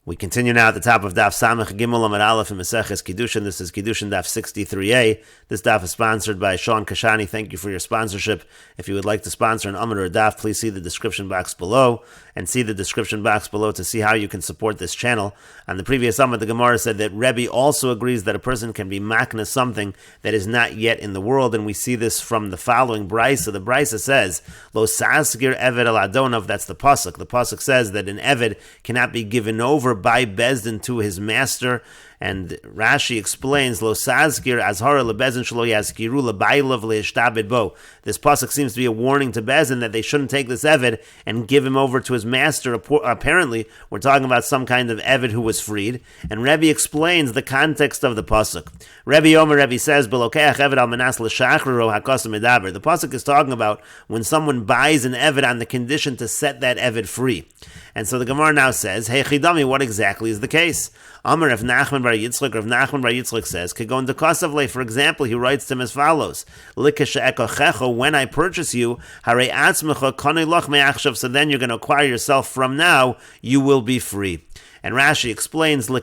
We continue now at the top of Daf Samech Gimel Amud Aleph in Meseches Kiddushin. This is Kiddushin Daf 63a. This Daf is sponsored by Sean Kashani. Thank you for your sponsorship. If you would like to sponsor an Amud or a Daf, please see the description box below and see the description box below to see how you can support this channel. On the previous Amud, the Gemara said that Rebbe also agrees that a person can be makna something that is not yet in the world, and we see this from the following Brisa. The Brisa says, Lo sasgir eved al adonav, that's the pasuk. The pasuk says that an eved cannot be given over by Bezdin to his master, and Rashi explains, Lo sazkir azhara lebezdin shelo yazkiru lebaylav leishtabed bo. This pasuk seems to be a warning to Bezdin that they shouldn't take this eved and give him over to his master. Apparently, we're talking about some kind of eved who was freed, and Rebbe explains the context of the pasuk. Rebbe says, Belokeach eved al manas l'shachriru hakosim medaber. The pasuk is talking about when someone buys an eved on the condition to set that eved free. And so the Gemara now says, Hey Chidami, what exactly is the case? Amar Rav Nachman bar Yitzchak, Rav Nachman bar Yitzchak says, Kegon dekosavle, for example, he writes to him as follows, Likesha ekochecho, when I purchase you, Harei atzmecha konei loch me'achshav, so then you're going to acquire yourself from now, you will be free. And Rashi explains, when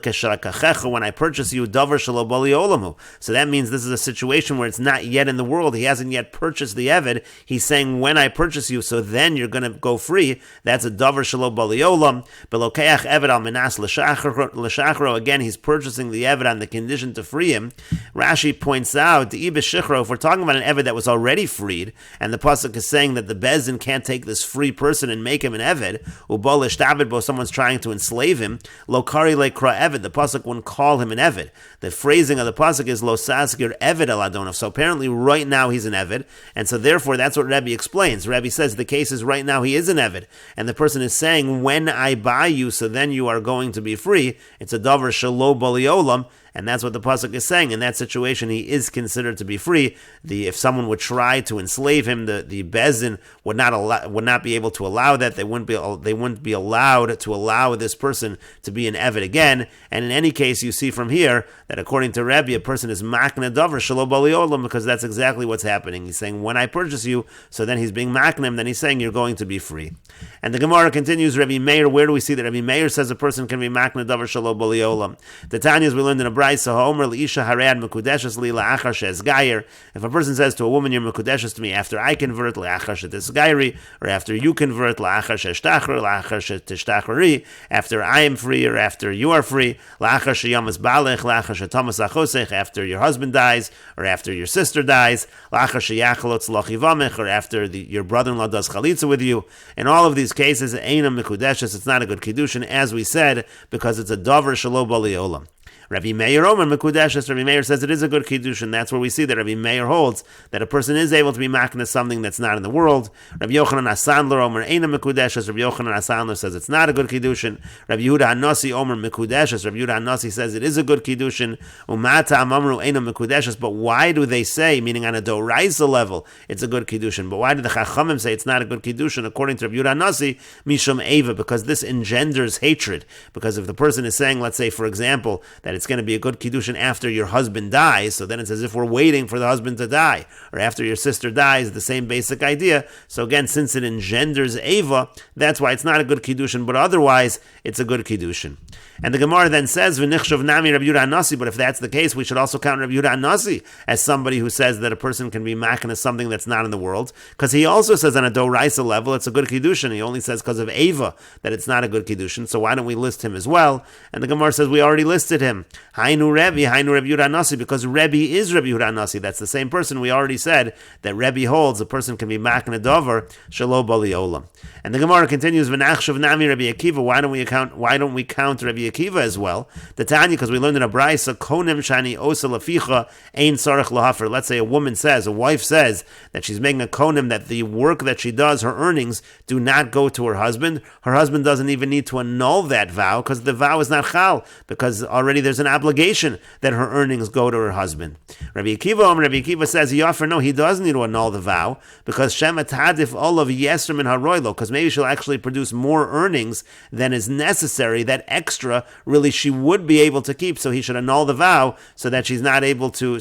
I purchase you, davar shelo bali olamu. So that means this is a situation where it's not yet in the world. He hasn't yet purchased the eved. He's saying, when I purchase you, so then you're going to go free. That's a davar shelo bali olam. Belokeach eved al minas l'shachro. Again, he's purchasing the eved on the condition to free him. Rashi points out, if we're talking about an eved that was already freed, and the pasuk is saying that the bezdin can't take this free person and make him an eved, ubol ishtabed bo, someone's trying to enslave him, Lokari lekra eved, the pasuk wouldn't call him an eved. The phrasing of the pasuk is lo saskir eved al adonav. So apparently right now he's an eved, and so therefore that's what Rebbe explains. Rebbe says the case is right now he is an eved, and the person is saying, when I buy you, so then you are going to be free. It's a davar shelo bali olam. And that's what the pasuk is saying. In that situation, he is considered to be free. If someone would try to enslave him, the bezdin would not be able to allow that. They wouldn't be allowed to allow this person to be an eved again. And in any case, you see from here that according to Rebbe, a person is makna davar shelo bali olam, because that's exactly what's happening. He's saying, when I purchase you, so then he's being makna, then he's saying you're going to be free. And the Gemara continues, Rebbe Meir, where do we see that Rebbe Meir says a person can be makna davar shelo bali olam? The Tanyas we learned in a if a person says to a woman, you're mekudeshes to me after I convert, or after you convert, after I am free, or after you are free, after your husband dies, or after your sister dies, or after your brother-in-law does chalitza with you. In all of these cases, it's not a good kiddushin, as we said, because it's a davar shelo bali olam. Rabbi Meir Omer Mekudeshes. Rabbi Meir says it is a good kiddushin. That's where we see that Rabbi Meir holds that a person is able to be makna something that's not in the world. Rabbi Yochanan Asandler Omer Eina Mekudeshes. Rabbi Yochanan Asandler says it's not a good kiddushin. Rabbi Yehuda Hanasi Omer Mekudeshes. Rabbi Yehuda Hanasi says it is a good kiddushin. Umata Amamru Eina Mekudeshes. But why do they say, meaning on a doraisa level, it's a good kiddushin? But why do the Chachamim say it's not a good kiddushin? According to Rabbi Yehuda Hanasi, Mishum Eva, because this engenders hatred. Because if the person is saying, let's say, for example, that it's going to be a good kiddushin after your husband dies, so then it's as if we're waiting for the husband to die, or after your sister dies, the same basic idea. So again, since it engenders Eva, that's why it's not a good kiddushin, but otherwise, it's a good kiddushin. And the Gemara then says, V'nichshav nami Rabbi Yehuda Hanasi, but if that's the case, we should also count Rabbi Yehuda Hanasi as somebody who says that a person can be makna something that's not in the world, because he also says on a doraisa level, it's a good kiddushin. He only says because of Eva that it's not a good kiddushin, so why don't we list him as well? And the Gemara says, we already listed him. Hainu Rabbi Yehuda Hanasi, because Rebbe is Rabbi Yehuda Hanasi. That's the same person. We already said that Rebbe holds a person can be makna davar shelo bali olam. And the Gemara continues, V'nachshav nami Rabbi Akiva. Why don't we count Rabbi Akiva as well? The Tanya, because we learned in a brayso, konim shani osa laficha ein sarach lahafer. Let's say a wife says that she's making a konim, that the work that she does, her earnings, do not go to her husband. Her husband doesn't even need to annul that vow, because the vow is not chal, because already there's an obligation that her earnings go to her husband. Rabbi Akiva says, no, he does need to annul the vow, because Shema Tadif Olav Yesrim and Haroilo, because maybe she'll actually produce more earnings than is necessary. That extra, really, she would be able to keep, so he should annul the vow so that she's not able to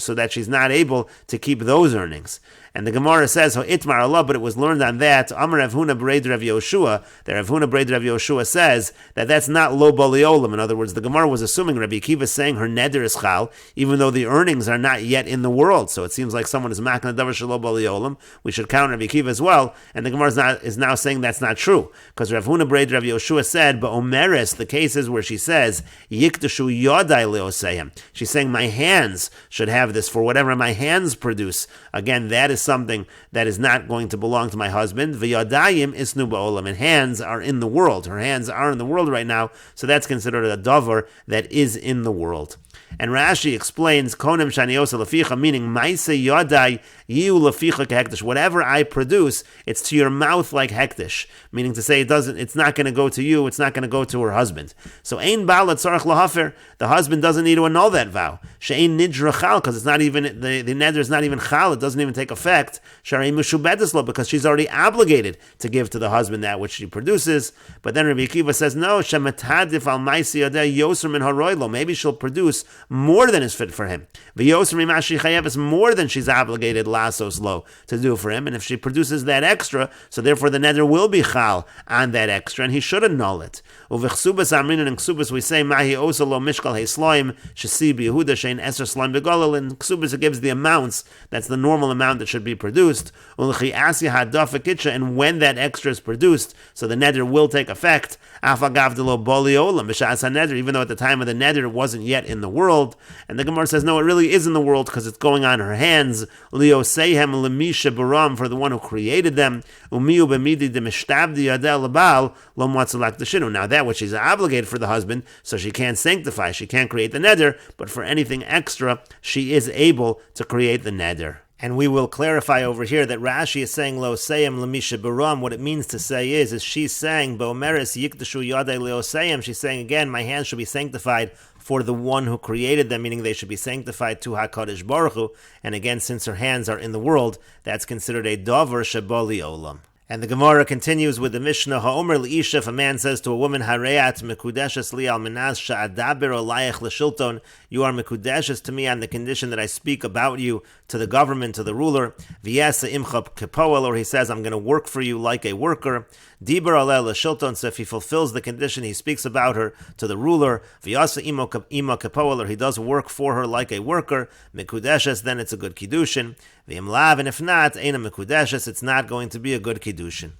keep those earnings. And the Gemara says, Itmar Allah, but it was learned on that. Amar Rav Huna B'Reid Rav Yoshua, that Rav Huna B'Reid Rav Yoshua says that that's not lo baliolam. In other words, the Gemara was assuming Rabbi Akiva is saying her neder is chal, even though the earnings are not yet in the world. So it seems like someone is making a davar shelo baliolam. We should count Rabbi Akiva as well. And the Gemara is now saying that's not true. Because Rav Huna B'Reid Rav Yoshua said, Ba'omeres, the cases where she says, Yikdashu yodai leoseyim. She's saying my hands should have this for whatever my hands produce. Again, that is something that is not going to belong to my husband. V'yadayim isnu ba'olam, and hands are in the world. Her hands are in the world right now, so that's considered a davar that is in the world. And Rashi explains, Konem shaniosa leficha, meaning maise yadai yiu leficha kehektish. Whatever I produce, it's to your mouth like hektish, meaning to say it's not going to go to you, it's not going to go to her husband. So ein baal tzarich lahafer, the husband doesn't need to annul that vow. She'ein nidra chal, because it's not even the neder is not even chal, it doesn't even take effect. Sharei mushubedes lo, because she's already obligated to give to the husband that which she produces. But then Rabbi Akiva says no, shematadif al maise yadai yoser min haroilo. Maybe she'll produce more than is fit for him. V'yoser mimashi chayev is more than she's obligated lasos lo to do for him. And if she produces that extra, so therefore the neder will be chal on that extra, and he should annul it. Uvechsubas amrin, and ksubas we say mahi osa lo mishkal heisloim shesi b'yehuda shein eser sloim begolel. In ksubas it gives the amounts. That's the normal amount that should be produced. Ulechi asya hadafa kitcha, and when that extra is produced, so the neder will take effect. Afagav de lo boli olam b'shas haneder, even though at the time of the neder it wasn't yet in the world. And the Gemara says no, it really is in the world because it's going on her hands. Leo seihem lemisha baram, for the one who created them. Umiu b'midi de mishtabdi yadel lebal lo matzalak deshinu. Now that which she's obligated for the husband, so she can't sanctify, she can't create the neder, but for anything extra, she is able to create the neder. And we will clarify over here that Rashi is saying lo seyem lemisha baram. What it means to say is she's saying bo'omeres yikdashu yadei leo seyem. She's saying again, my hands should be sanctified for the one who created them, meaning they should be sanctified to HaKadosh Baruch Hu. And again, since her hands are in the world, that's considered a davar shebali olam. And the Gemara continues with the Mishnah, Ha'omer l'isha, if a man says to a woman, Hareat mekudeshes li al minas sha'adaber olayach l'shilton, you are mekudeshes to me on the condition that I speak about you to the government, to the ruler. V'yesa imcha kepoel, or he says, I'm going to work for you like a worker. Diber aleh l'shilton, so if he fulfills the condition, he speaks about her to the ruler. V'yasa ima kepoel, or he does work for her like a worker. Mekudeshes, then it's a good kiddushin. V'imlav, and if not, eina mekudeshes, it's not going to be a good kiddushin.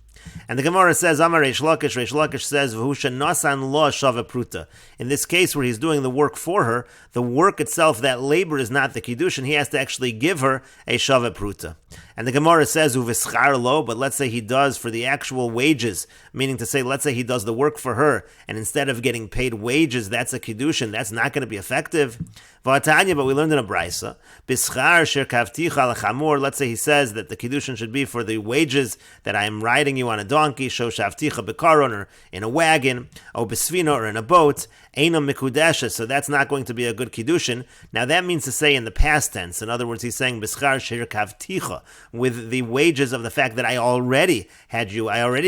And the Gemara says, Amar Reish Lakish says, V'husha nasan lo shava pruta. In this case where he's doing the work for her, the work itself, that labor is not the kiddushin, he has to actually give her a shava pruta. And the Gemara says, Uvischar lo, but let's say he does for the actual wages, meaning to say, let's say he does the work for her, and instead of getting paid wages, that's a kiddushin, that's not going to be effective. V'atanya, but we learned in a brisa, Bischar shir kavticha l'chamor, let's say he says that the kiddushin should be for the wages that I am riding you on a donkey, sho shavticha bekaron, or in a wagon, or besvina, or in a boat, eina mikudesha, so that's not going to be a good kiddushin. Now that means to say in the past tense, in other words, he's saying bischar shir kavticha, with the wages of the fact that I already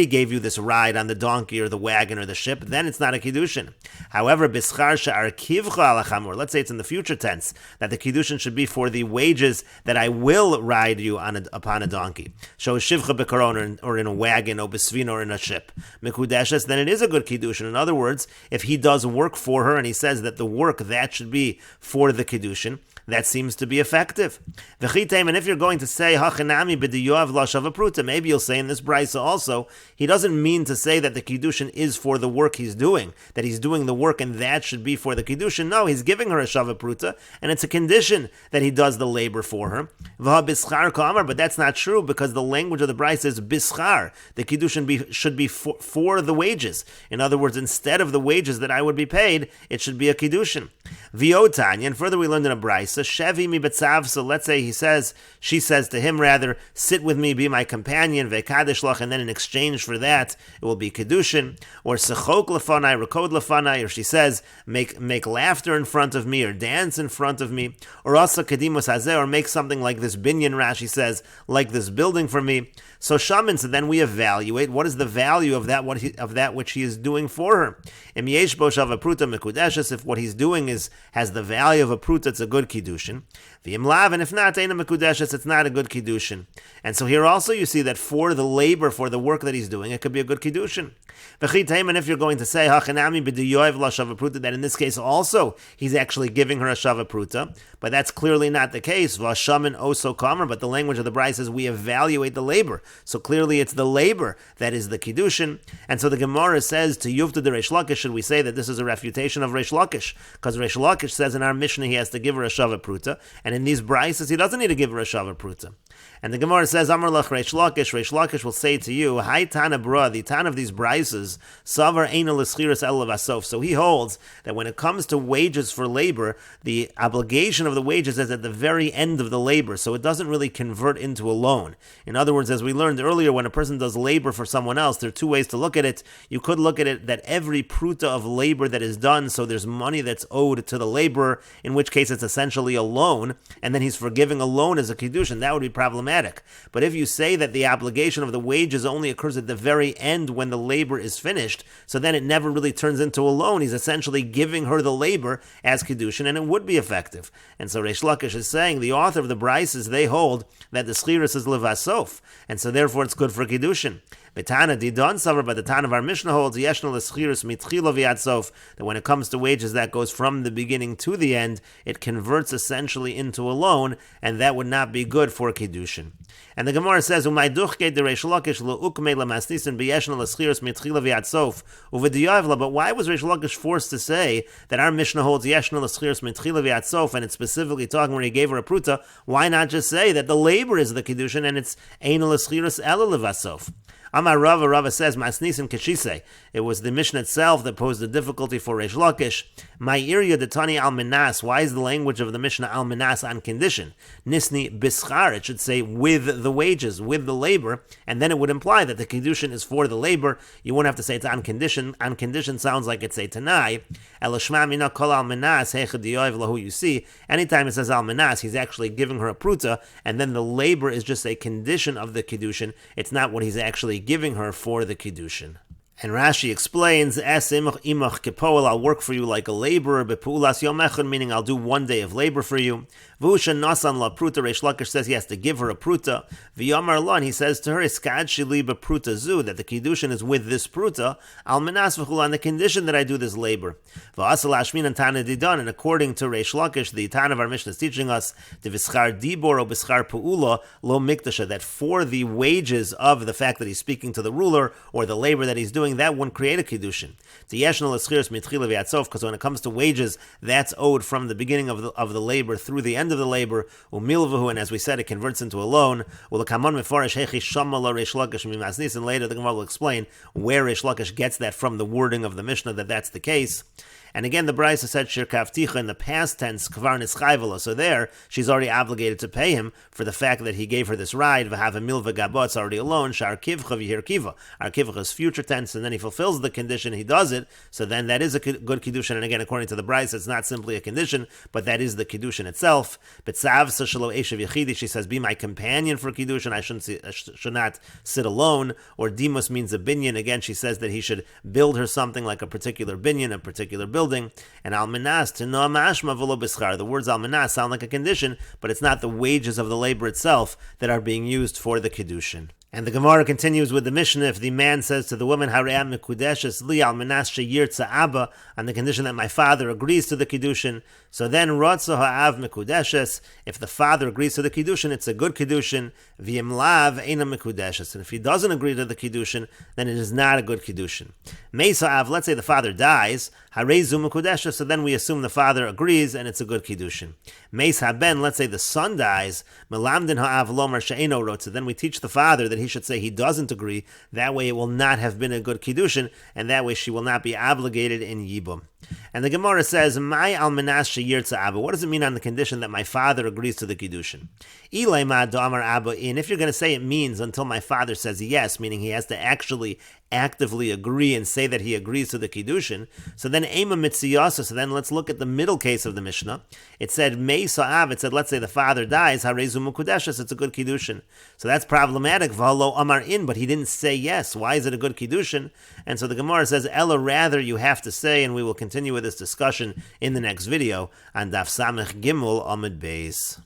gave you this ride on the donkey or the wagon or the ship, then it's not a kiddushin. However, bischar she'ar kivcha alachamor, let's say it's in the future tense, that the kiddushin should be for the wages that I will ride you upon a donkey. Sho shivcha bekaron, or in a wagon, or besvina, or in a ship. Mikudeshes, then it is a good kiddushin. In other words, if he does work for her and he says that the work that should be for the kiddushin, that seems to be effective. And if you're going to say, maybe you'll say in this brisa also, he doesn't mean to say that the kiddushin is for the work he's doing, that he's doing the work and that should be for the kiddushin. No, he's giving her a shava pruta, and it's a condition that he does the labor for her. But that's not true, because the language of the brisa is bischar. The kiddushin should be for the wages. In other words, instead of the wages that I would be paid, it should be a kiddushin. V'yotanya, and further we learned in a brisa, shevi mi betzav, so let's say she says to him rather, sit with me, be my companion, ve'kadesh lach, and then in exchange for that, it will be kiddushin, or sechok lefanai, rekod lefanai, or she says, make laughter in front of me, or dance in front of me, or asa kedimus hazeh, or make something like this binyan, Rashi says, like this building for me. So shaman, so then we evaluate what is the value of that which he is doing for her. Im yesh bo shava pruta mekudeshes, if what he's doing is has the value of a pruta, it's a good kiddushin. V'imlav, and if not, eina mekudeshes, it's not a good kiddushin. And so here also you see that for the labor, for the work that he's doing, it could be a good kiddushin. And if you're going to say that in this case also he's actually giving her a shava pruta, but that's clearly not the case. Vashamin oso kamer, but the language of the Brayso says we evaluate the labor, so clearly it's the labor that is the kiddushin. And so the Gemara says to Yufta de Reish Lakish, should we say that this is a refutation of Reish Lakish? Because Reish Lakish says in our Mishnah he has to give her a shava pruta, and in these Braysos he doesn't need to give her a shava pruta. And the Gemara says, Amar lach Reish Lakish will say to you, Hai Tana Bra, the Tan of these Braysos, Savar Eina L'Schiras El Levasof. So he holds that when it comes to wages for labor, the obligation of the wages is at the very end of the labor, so it doesn't really convert into a loan. In other words, as we learned earlier, when a person does labor for someone else, there are two ways to look at it. You could look at it that every pruta of labor that is done, so there's money that's owed to the laborer, in which case it's essentially a loan, and then he's forgiving a loan as a kiddushin. That would be problematic. But if you say that the obligation of the wages only occurs at the very end when the labor is finished, so then it never really turns into a loan. He's essentially giving her the labor as kiddushin, and it would be effective. And so Reish Lakish is saying, the author of the Braysos, they hold that the schiras is levasof, and so therefore it's good for kiddushin. Betana didon savar, but the Tan of our Mishnah holds yeshna l'schiras mitchila v'yad sof, that when it comes to wages that goes from the beginning to the end, it converts essentially into a loan, and that would not be good for kiddushin. And the Gemara says, "Umay duchke de Reish Lakish leukmei lemasnisin b'yeshna l'schiras mitchila v'yad sof uv'diyavla." But why was Reish Lakish forced to say that our Mishnah holds yeshna l'schiras mitchila v'yad sof, and it's specifically talking when he gave her a pruta? Why not just say that the labor is the kiddushin and it's eina l'schiras ela levasof? Amar Rava says, Masnisim Keshise. It was the Mishnah itself that posed the difficulty for Reish Lakish. My area the Tani al Minas. Why is the language of the Mishnah al Minas on condition? Nisni bischar. It should say with the wages, with the labor, and then it would imply that the kiddushin is for the labor. You wouldn't have to say it's on condition. On condition sounds like it's a tanai. Elishma mina kol al Minas heichad yoiv lahu. You see, anytime it says al Minas, he's actually giving her a pruta, and then the labor is just a condition of the kiddushin. It's not what he's actually giving her for the kiddushin. And Rashi explains, Es imach imach kepoel, I'll work for you like a laborer, bepulas yom echad, meaning I'll do one day of labor for you. V'usha nasan la pruta, Reish Lakish says he has to give her a pruta. V'yamar lan, he says to her, Iskad shili bepruta zu, that the kiddushin is with this pruta, al menas v'chul, on the condition that I do this labor. V'asal ashmin and tana didan, and according to Reish Lakish, the Tan of our Mishnah is teaching us, the v'schar dibor o b'schar pu'ula lo mikdasha, that for the wages of the fact that he's speaking to the ruler, or the labor that he's doing, that wouldn't create a kiddushin. Because when it comes to wages, that's owed from the beginning of the labor through the end of the labor. And as we said, it converts into a loan. And later the Gemara will explain where Reish Lakish gets that from the wording of the Mishnah, that that's the case. And again, the Brayso said Shir Kavticha in the past tense, Kvar Nischayvela. So there, she's already obligated to pay him for the fact that he gave her this ride. V'hava milva gabo, it's already a loan. Shar Kivcha v'hir Kiva. Our Kivcha is future tense, and then he fulfills the condition, he does it. So then that is a good kiddushin. And again, according to the Brayso, it's not simply a condition, but that is the kiddushin itself. B'tzav sashalo eshav yechidi, she says, be my companion for kiddushin. I should not sit alone. Or dimos means a binyan. Again, she says that he should build her something like a particular binyan, a particular building. And al-minas to no mashma v'lo b'schar. The words al-minas sound like a condition, but it's not the wages of the labor itself that are being used for the kiddushin. And the Gemara continues with the Mishnah. If the man says to the woman, Hare'am mikudeshes li al minas sheyirtza abba, on the condition that my father agrees to the kiddushin, so then rotza ha'av mikudeshes, if the father agrees to the kiddushin, it's a good kiddushin. V'yim lav eina mikudeshes, and if he doesn't agree to the kiddushin, then it is not a good kiddushin. Meisa av, let's say the father dies, harezu mikudeshes, so then we assume the father agrees, and it's a good kiddushin. Meis haben, let's say the son dies, melamdin ha'av lomar she'eno rotza, then we teach the father that he should say he doesn't agree. That way it will not have been a good kiddushin, and that way she will not be obligated in yibum. And the Gemara says, "My almanas sheyirtza abba." What does it mean on the condition that my father agrees to the kiddushin? Ilema damar abba in. If you're going to say it means until my father says yes, meaning he has to actually actively agree and say that he agrees to the kiddushin, so then ema mitziyasa. So then let's look at the middle case of the Mishnah. It said mei sa'av. It said let's say the father dies, harezu mukudeshes. It's a good kiddushin. So that's problematic. V'halo amar in, but he didn't say yes. Why is it a good Kiddushin? And so the Gemara says, Ella, rather you have to say, and we will continue with this discussion in the next video on Daf Samech Gimel Amud Beis.